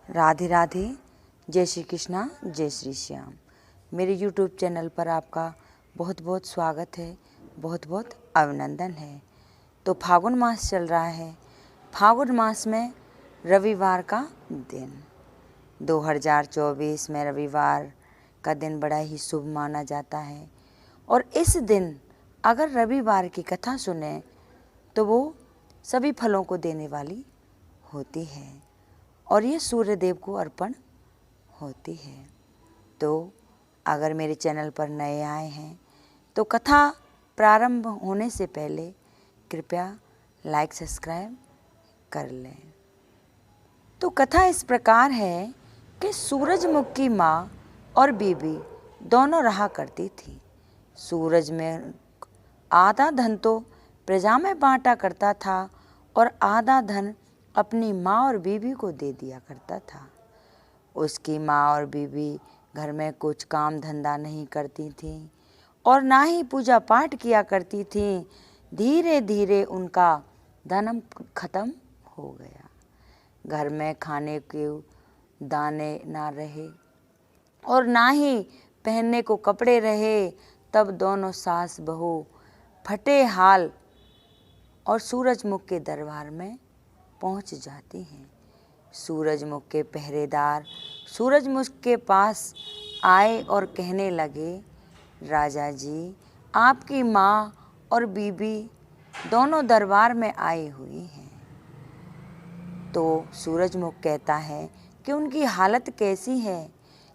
राधे राधे, जय श्री कृष्णा, जय श्री श्याम। मेरे YouTube चैनल पर आपका बहुत बहुत स्वागत है, बहुत बहुत अभिनंदन है। तो फागुन मास चल रहा है। फागुन मास में रविवार का दिन 2024 में रविवार का दिन बड़ा ही शुभ माना जाता है। और इस दिन अगर रविवार की कथा सुने तो वो सभी फलों को देने वाली होती है और ये सूर्य देव को अर्पण होती है। तो अगर मेरे चैनल पर नए आए हैं तो कथा प्रारंभ होने से पहले कृपया लाइक सब्सक्राइब कर लें। तो कथा इस प्रकार है कि सूरजमुख की माँ और बीबी दोनों रहा करती थी। सूरज में आधा धन तो प्रजा में बांटा करता था और आधा धन अपनी माँ और बीबी को दे दिया करता था। उसकी माँ और बीबी घर में कुछ काम धंधा नहीं करती थी और ना ही पूजा पाठ किया करती थी। धीरे धीरे उनका धन खत्म हो गया। घर में खाने के दाने ना रहे और ना ही पहनने को कपड़े रहे। तब दोनों सास बहू फटे हाल और सूरजमुख के दरबार में पहुंच जाती हैं। सूरजमुख के पहरेदार सूरजमुख के पास आए और कहने लगे, राजा जी, आपकी माँ और बीबी दोनों दरबार में आई हुई हैं। तो सूरजमुख कहता है कि उनकी हालत कैसी है,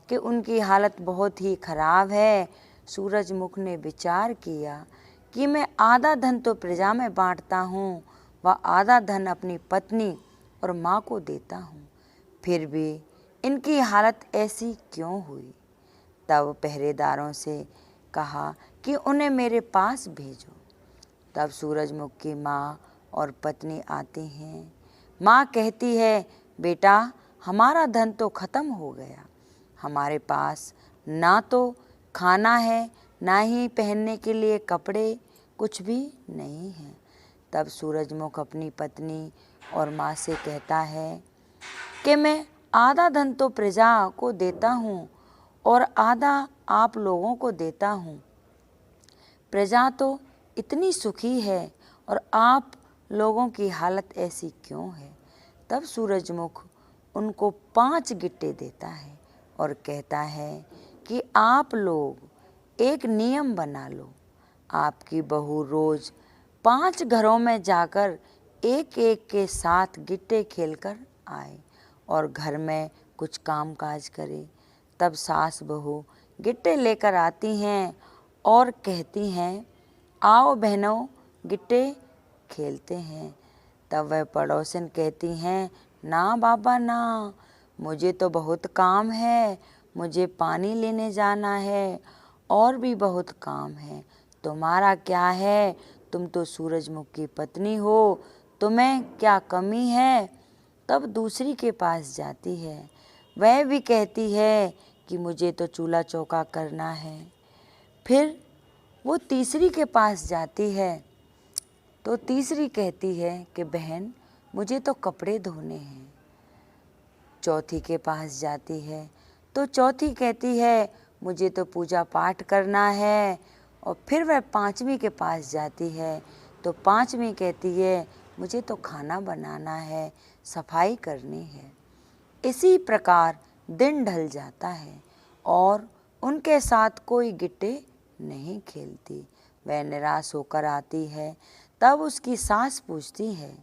कि उनकी हालत बहुत ही खराब है। सूरजमुख ने विचार किया कि मैं आधा धन तो प्रजा में बांटता हूँ व आधा धन अपनी पत्नी और माँ को देता हूँ, फिर भी इनकी हालत ऐसी क्यों हुई। तब पहरेदारों से कहा कि उन्हें मेरे पास भेजो। तब सूरजमुख की माँ और पत्नी आती हैं। माँ कहती है, बेटा, हमारा धन तो खत्म हो गया। हमारे पास ना तो खाना है, ना ही पहनने के लिए कपड़े, कुछ भी नहीं है। तब सूरजमुख अपनी पत्नी और माँ से कहता है कि मैं आधा धन तो प्रजा को देता हूँ और आधा आप लोगों को देता हूँ। प्रजा तो इतनी सुखी है और आप लोगों की हालत ऐसी क्यों है। तब सूरजमुख उनको 5 गिट्टे देता है और कहता है कि आप लोग एक नियम बना लो। आपकी बहू रोज 5 घरों में जाकर एक एक के साथ गिट्टे खेलकर आए और घर में कुछ काम काज करे। तब सास बहू गिट्टे लेकर आती हैं और कहती हैं, आओ बहनों, गिट्टे खेलते हैं। तब वह पड़ोसन कहती हैं, ना बाबा ना, मुझे तो बहुत काम है, मुझे पानी लेने जाना है और भी बहुत काम है। तुम्हारा क्या है, तुम तो सूरजमुख की पत्नी हो, तुम्हें क्या कमी है। तब दूसरी के पास जाती है, वह भी कहती है कि मुझे तो चूल्हा चौका करना है। फिर वो तीसरी के पास जाती है तो तीसरी कहती है कि बहन, मुझे तो कपड़े धोने हैं। चौथी के पास जाती है तो चौथी कहती है, मुझे तो पूजा पाठ करना है। और फिर वह 5वीं के पास जाती है तो 5वीं कहती है, मुझे तो खाना बनाना है, सफाई करनी है। इसी प्रकार दिन ढल जाता है और उनके साथ कोई गिट्टे नहीं खेलती। वह निराश होकर आती है। तब उसकी सास पूछती है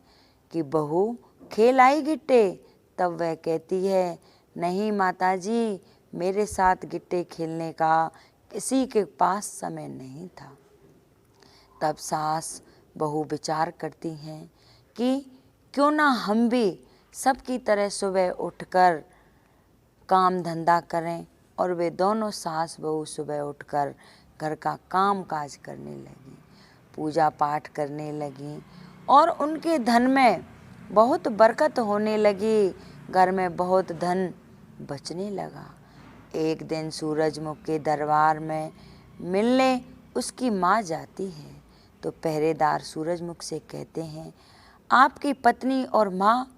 कि बहू, खेल आई गिट्टे। तब वह कहती है, नहीं माताजी, मेरे साथ गिट्टे खेलने का किसी के पास समय नहीं था। तब सास बहू विचार करती हैं कि क्यों ना हम भी सबकी तरह सुबह उठकर काम धंधा करें। और वे दोनों सास बहू सुबह उठकर घर का काम काज करने लगी, पूजा पाठ करने लगी और उनके धन में बहुत बरकत होने लगी। घर में बहुत धन बचने लगा। एक दिन सूरजमुख के दरबार में मिलने उसकी माँ जाती है तो पहरेदार सूरजमुख से कहते हैं, आपकी पत्नी और माँ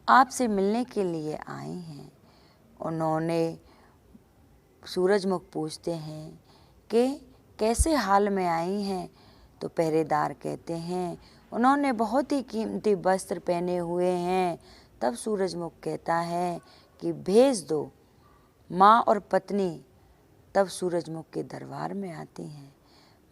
आपसे मिलने के लिए आए हैं। उन्होंने सूरजमुख पूछते हैं कि कैसे हाल में आई हैं, तो पहरेदार कहते हैं उन्होंने बहुत ही कीमती वस्त्र पहने हुए हैं। तब सूरजमुख कहता है कि भेज दो। माँ और पत्नी तब सूरजमुख के दरबार में आती हैं।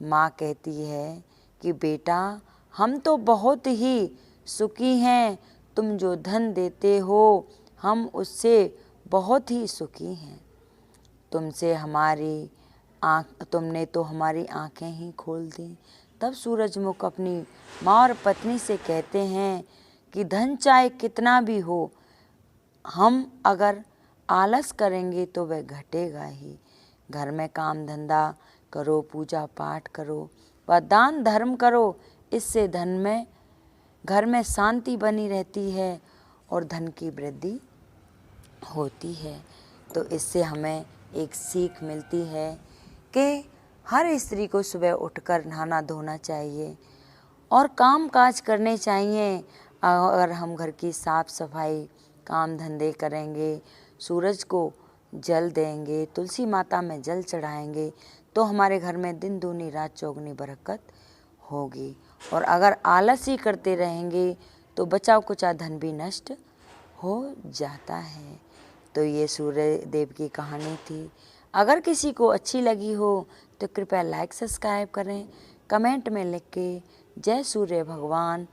माँ कहती है कि बेटा, हम तो बहुत ही सुखी हैं, तुम जो धन देते हो हम उससे बहुत ही सुखी हैं। तुमने तो हमारी आंखें ही खोल दी। तब सूरजमुख अपनी माँ और पत्नी से कहते हैं कि धन चाहे कितना भी हो, हम अगर आलस करेंगे तो वह घटेगा ही। घर में काम धंधा करो, पूजा पाठ करो व दान धर्म करो, इससे घर में शांति बनी रहती है और धन की वृद्धि होती है। तो इससे हमें एक सीख मिलती है कि हर स्त्री को सुबह उठकर नहाना धोना चाहिए और काम काज करने चाहिए। अगर हम घर की साफ सफाई काम धंधे करेंगे, सूरज को जल देंगे, तुलसी माता में जल चढ़ाएंगे, तो हमारे घर में दिन दूनी रात चौगुनी बरकत होगी। और अगर आलस ही करते रहेंगे तो बचा कुचा धन भी नष्ट हो जाता है। तो ये सूर्य देव की कहानी थी। अगर किसी को अच्छी लगी हो तो कृपया लाइक सब्सक्राइब करें, कमेंट में लिख के जय सूर्य भगवान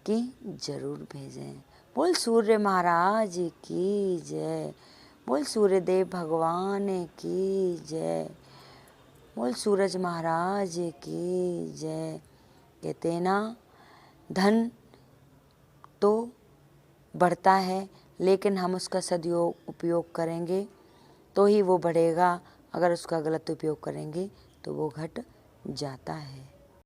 की जरूर भेजें। बोल सूर्य महाराज की जय, बोल सूर्य देव भगवान की जय, बोल सूरज महाराज की जय। कहते ना, धन तो बढ़ता है लेकिन हम उसका उपयोग करेंगे तो ही वो बढ़ेगा, अगर उसका गलत उपयोग करेंगे तो वो घट जाता है।